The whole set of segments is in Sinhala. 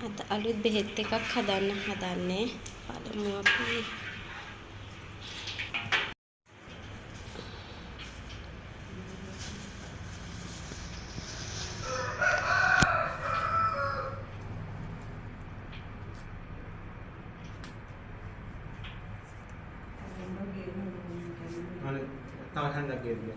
අද අලුත් බෙහෙත් එකක් හදන්න හදන්නේ. බලමු අපි. tahan lagi dia.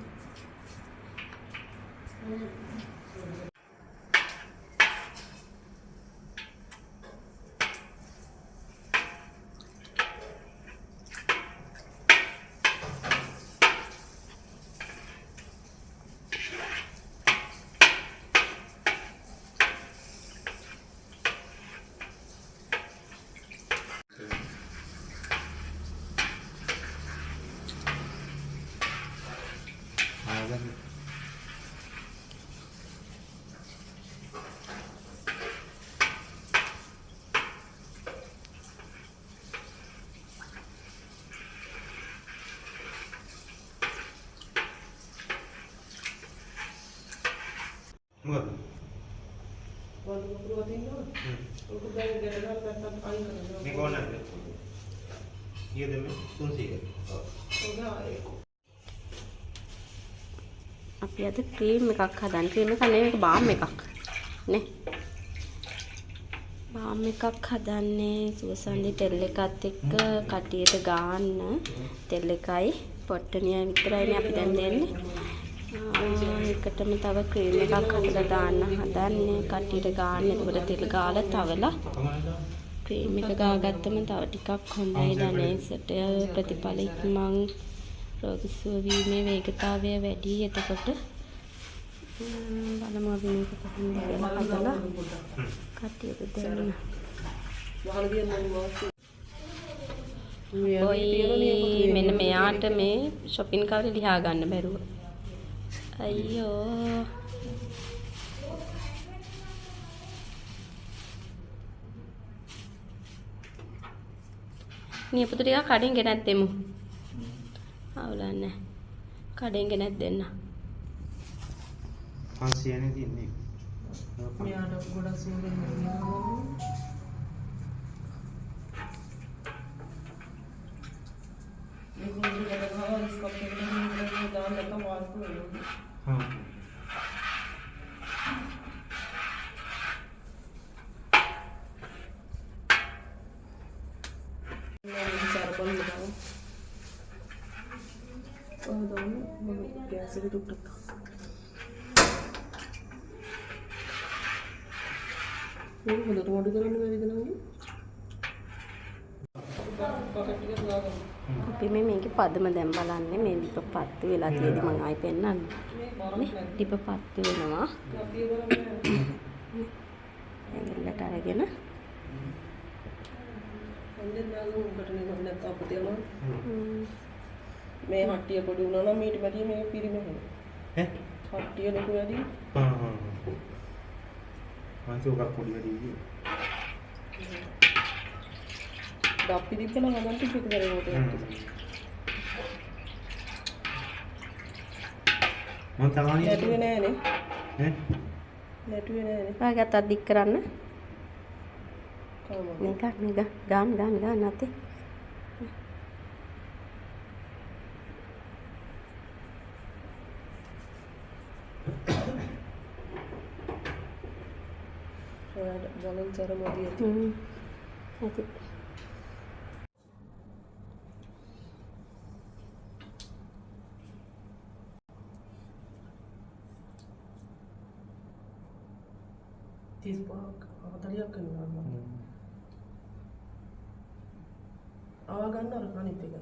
Enggak. Waduh, perlu tinggal. Untuk dari gerak kata air. Ini kau nak? Iya demi tunsi kan? අපි අද ක්‍රීම් එකක් හදන්න. ක්‍රීම් එක නෙවෙයි මේක බාම් එකක්. නේ. බාම් එකක් හදන්නේ සුවසන්දි තෙල් එකත් එක්ක කටියට ගාන්න. තෙල් එකයි පොට්ටනියයි විතරයිනේ අපි දැන් දෙන්නේ. ඒකටම තව ක්‍රීම් එකක් හදලා දාන්න හදන්නේ. කටියට ගාන්න. එතකොට තෙල් ගාලා තවලා ක්‍රීම් එක ගාගත්තම තව ටිකක් හොඳයි ධනේසට ප්‍රතිඵල ඉක්මන් රෝග සුව වීමේ වේගතාවය වැඩි. එතකොට බලමු අපි මේක කොහොමද කියලා හදලා කටියට දෙන්න. ඔයි මෙන්න මෙයාට මේ shopping කාර්ය ලියා ගන්න බැරුව. අයියෝ. නියපොතු ටික කඩෙන් ගෙනත් දෙමු. අවුලන්නේ. කඩෙන් ගෙනත් දෙන්න. 500 නේ තියන්නේ. මෙයාට ගොඩක් සුවඳ එනවා. මේක උඩට ගහලා ස්කොප් එකට දාන්න නැත්නම් වාස්තු වෙනවා. හා. गैस भी टूट सकता वो बोलो तो ऑर्डर करने में इतना ही අපි මේකේ පදම දැන් බලන්නේ මේ ලිප පත්තු වෙලා තියෙදි මම ආයි පෙන්නන්න නේ ලිප පත්තු වෙනවා එල්ලට අරගෙන හොඳින් දාලා උඩට නේ නැත්නම් අපිට යනවා මේ හට්ටිය පොඩි වුණා නම් ඊට වැඩිය මේක පිරිමෙනවා ඈ හට්ටිය ලොකු වැඩි මං උගක් පොඩි වැඩි ඩප්පි දිප්පල හදන්න ටික කරේකට මං තමයි නැටුවේ නෑනේ ඈ නැටුවේ නෑනේ ඔයාගත් අද්දික් කරන්න කොහොමද මේක ගාන නැතේ බලන් චරමදිය ඇති තිස්පාක් අවතරියක් කරනවා ආව ගන්න අර අනිත් එක.